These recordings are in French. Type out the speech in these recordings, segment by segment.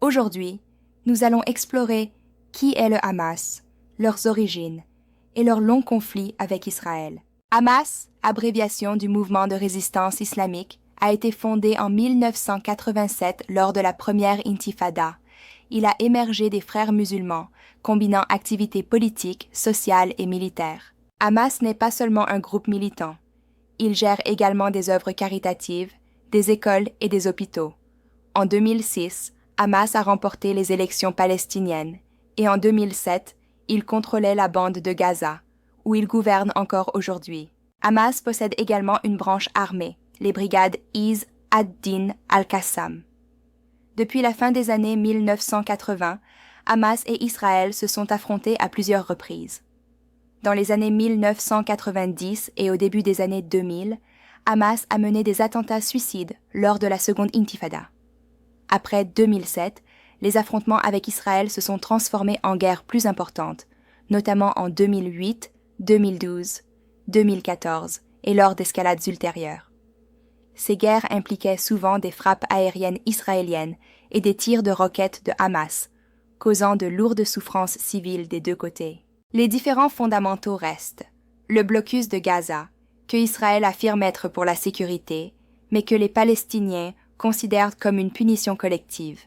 Aujourd'hui, nous allons explorer qui est le Hamas, leurs origines et leur long conflit avec Israël. Hamas, abréviation du mouvement de résistance islamique, a été fondé en 1987 lors de la première intifada. Il a émergé des frères musulmans, combinant activités politiques, sociales et militaires. Hamas n'est pas seulement un groupe militant. Il gère également des œuvres caritatives, des écoles et des hôpitaux. En 2006, Hamas a remporté les élections palestiniennes et en 2007, il contrôlait la bande de Gaza, où il gouverne encore aujourd'hui. Hamas possède également une branche armée, les brigades Izz ad-Din al-Qassam. Depuis la fin des années 1980, Hamas et Israël se sont affrontés à plusieurs reprises. Dans les années 1990 et au début des années 2000, Hamas a mené des attentats suicides lors de la seconde intifada. Après 2007, les affrontements avec Israël se sont transformés en guerres plus importantes, notamment en 2008, 2012, 2014 et lors d'escalades ultérieures. Ces guerres impliquaient souvent des frappes aériennes israéliennes et des tirs de roquettes de Hamas, causant de lourdes souffrances civiles des deux côtés. Les différents fondamentaux restent. Le blocus de Gaza, que Israël affirme être pour la sécurité, mais que les Palestiniens considèrent comme une punition collective.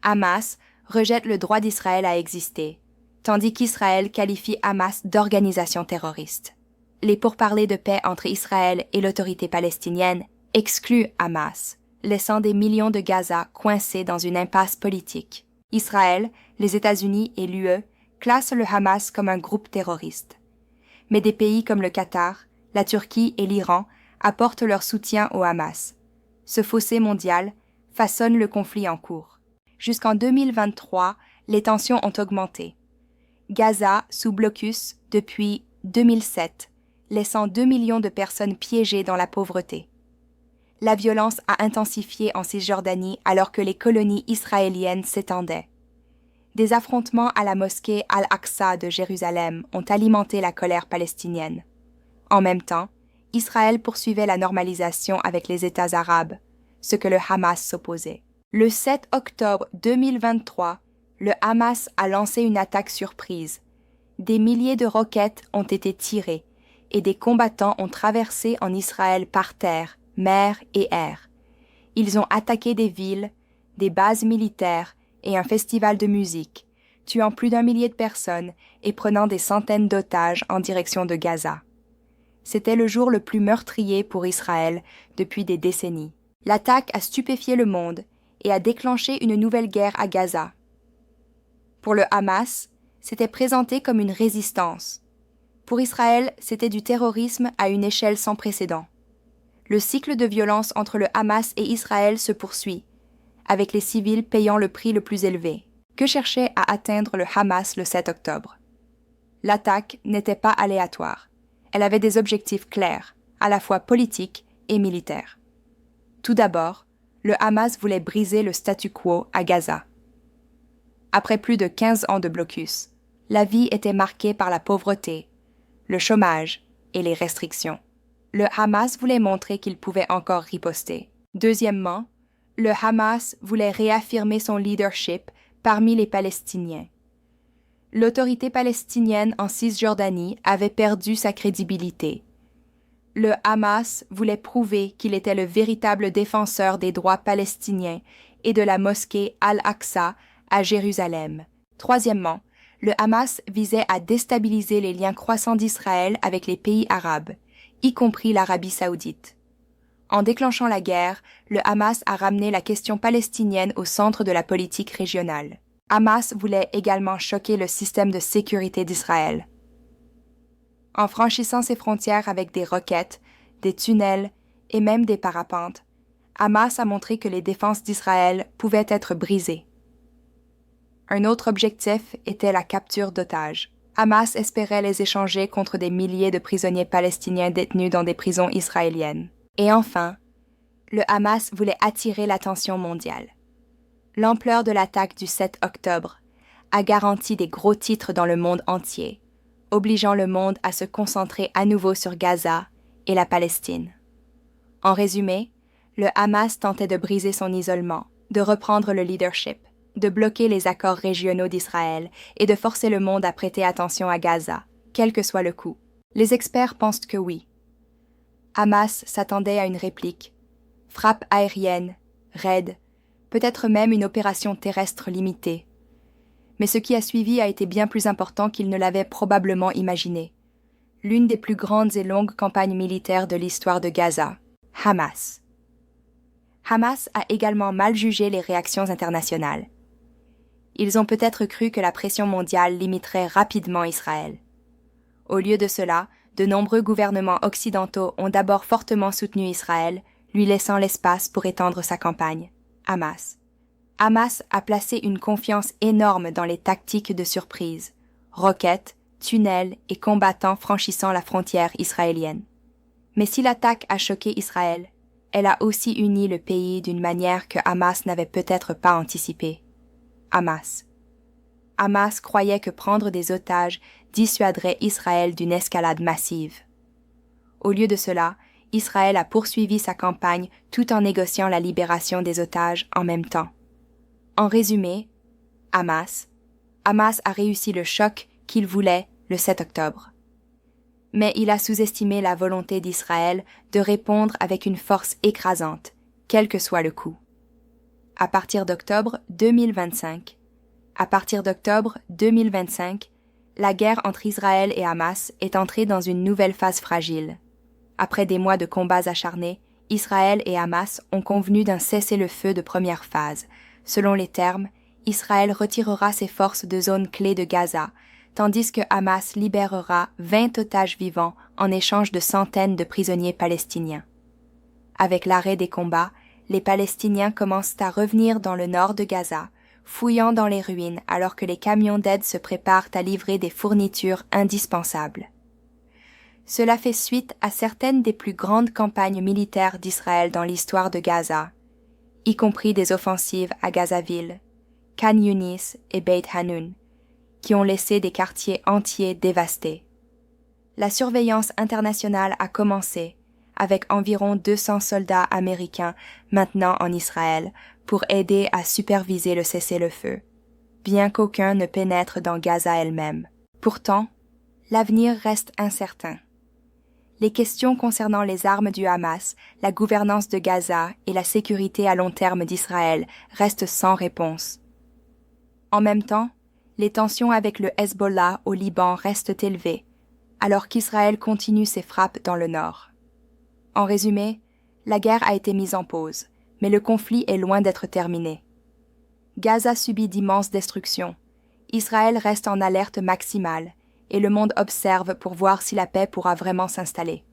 Hamas rejette le droit d'Israël à exister, tandis qu'Israël qualifie Hamas d'organisation terroriste. Les pourparlers de paix entre Israël et l'autorité palestinienne excluent Hamas, laissant des millions de Gaza coincés dans une impasse politique. Israël, les États-Unis et l'UE classent le Hamas comme un groupe terroriste. Mais des pays comme le Qatar, la Turquie et l'Iran apportent leur soutien au Hamas. Ce fossé mondial façonne le conflit en cours. Jusqu'en 2023, les tensions ont augmenté. Gaza sous blocus depuis 2007, laissant 2 millions de personnes piégées dans la pauvreté. La violence a intensifié en Cisjordanie alors que les colonies israéliennes s'étendaient. Des affrontements à la mosquée Al-Aqsa de Jérusalem ont alimenté la colère palestinienne. En même temps, Israël poursuivait la normalisation avec les États arabes, ce que le Hamas s'opposait. Le 7 octobre 2023, le Hamas a lancé une attaque surprise. Des milliers de roquettes ont été tirées et des combattants ont traversé en Israël par terre, mer et air. Ils ont attaqué des villes, des bases militaires et un festival de musique, tuant plus d'1 millier de personnes et prenant des centaines d'otages en direction de Gaza. C'était le jour le plus meurtrier pour Israël depuis des décennies. L'attaque a stupéfié le monde et a déclenché une nouvelle guerre à Gaza. Pour le Hamas, c'était présenté comme une résistance. Pour Israël, c'était du terrorisme à une échelle sans précédent. Le cycle de violence entre le Hamas et Israël se poursuit, avec les civils payant le prix le plus élevé. Que cherchait à atteindre le Hamas le 7 octobre? L'attaque n'était pas aléatoire. Elle avait des objectifs clairs, à la fois politiques et militaires. Tout d'abord, le Hamas voulait briser le statu quo à Gaza. Après plus de 15 ans de blocus, la vie était marquée par la pauvreté, le chômage et les restrictions. Le Hamas voulait montrer qu'il pouvait encore riposter. Deuxièmement, le Hamas voulait réaffirmer son leadership parmi les Palestiniens. L'autorité palestinienne en Cisjordanie avait perdu sa crédibilité. Le Hamas voulait prouver qu'il était le véritable défenseur des droits palestiniens et de la mosquée Al-Aqsa à Jérusalem. Troisièmement, le Hamas visait à déstabiliser les liens croissants d'Israël avec les pays arabes, y compris l'Arabie saoudite. En déclenchant la guerre, le Hamas a ramené la question palestinienne au centre de la politique régionale. Hamas voulait également choquer le système de sécurité d'Israël. En franchissant ses frontières avec des roquettes, des tunnels et même des parapentes, Hamas a montré que les défenses d'Israël pouvaient être brisées. Un autre objectif était la capture d'otages. Hamas espérait les échanger contre des milliers de prisonniers palestiniens détenus dans des prisons israéliennes. Et enfin, le Hamas voulait attirer l'attention mondiale. L'ampleur de l'attaque du 7 octobre a garanti des gros titres dans le monde entier, obligeant le monde à se concentrer à nouveau sur Gaza et la Palestine. En résumé, le Hamas tentait de briser son isolement, de reprendre le leadership, de bloquer les accords régionaux d'Israël et de forcer le monde à prêter attention à Gaza, quel que soit le coût. Les experts pensent que oui. Hamas s'attendait à une réplique, frappe aérienne, raid, peut-être même une opération terrestre limitée. Mais ce qui a suivi a été bien plus important qu'il ne l'avait probablement imaginé. L'une des plus grandes et longues campagnes militaires de l'histoire de Gaza, Hamas. Hamas a également mal jugé les réactions internationales. Ils ont peut-être cru que la pression mondiale limiterait rapidement Israël. Au lieu de cela, de nombreux gouvernements occidentaux ont d'abord fortement soutenu Israël, lui laissant l'espace pour étendre sa campagne. Hamas. Hamas a placé une confiance énorme dans les tactiques de surprise, roquettes, tunnels et combattants franchissant la frontière israélienne. Mais si l'attaque a choqué Israël, elle a aussi uni le pays d'une manière que Hamas n'avait peut-être pas anticipée. Hamas croyait que prendre des otages dissuaderait Israël d'une escalade massive. Au lieu de cela, Israël a poursuivi sa campagne tout en négociant la libération des otages en même temps. En résumé, Hamas a réussi le choc qu'il voulait le 7 octobre. Mais il a sous-estimé la volonté d'Israël de répondre avec une force écrasante, quel que soit le coût. À partir d'octobre 2025, la guerre entre Israël et Hamas est entrée dans une nouvelle phase fragile. Après des mois de combats acharnés, Israël et Hamas ont convenu d'un cessez-le-feu de première phase. Selon les termes, Israël retirera ses forces de zones clés de Gaza, tandis que Hamas libérera 20 otages vivants en échange de centaines de prisonniers palestiniens. Avec l'arrêt des combats, les Palestiniens commencent à revenir dans le nord de Gaza, fouillant dans les ruines alors que les camions d'aide se préparent à livrer des fournitures indispensables. Cela fait suite à certaines des plus grandes campagnes militaires d'Israël dans l'histoire de Gaza, y compris des offensives à Gazaville, Khan Yunis et Beit Hanoun, qui ont laissé des quartiers entiers dévastés. La surveillance internationale a commencé, avec environ 200 soldats américains maintenant en Israël, pour aider à superviser le cessez-le-feu, bien qu'aucun ne pénètre dans Gaza elle-même. Pourtant, l'avenir reste incertain. Les questions concernant les armes du Hamas, la gouvernance de Gaza et la sécurité à long terme d'Israël restent sans réponse. En même temps, les tensions avec le Hezbollah au Liban restent élevées, alors qu'Israël continue ses frappes dans le nord. En résumé, la guerre a été mise en pause, mais le conflit est loin d'être terminé. Gaza subit d'immenses destructions, Israël reste en alerte maximale, et le monde observe pour voir si la paix pourra vraiment s'installer.